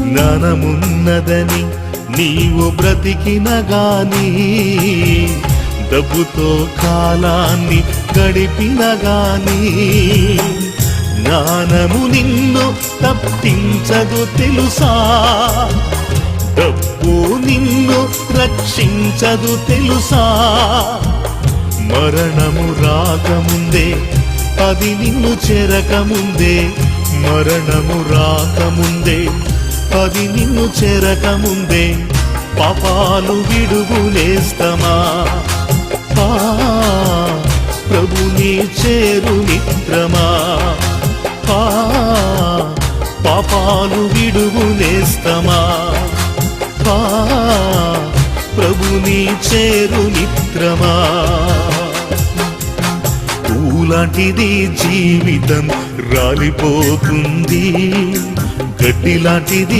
జ్ఞానమున్నదని నీవు బ్రతికిన గాని, డబ్బుతో కాలాన్ని గడిపిన గాని, జ్ఞానము నిన్ను తప్పించదు తెలుసా, డబ్బు నిన్ను రక్షించదు తెలుసా. మరణము రాకముందే, అది నిన్ను చేరకముందే, మరణము రాకముందే, అది నిన్ను చేరకముందే, పాపాలు విడుగునేస్తమా. ప్రభుని చేరు మిత్రమా, పాపాలు విడుగునేస్తమా. ప్రభుని చేరు మిత్రమా. పూలాంటిది జీవితం రాలిపోతుంది, గడ్డి లాంటిది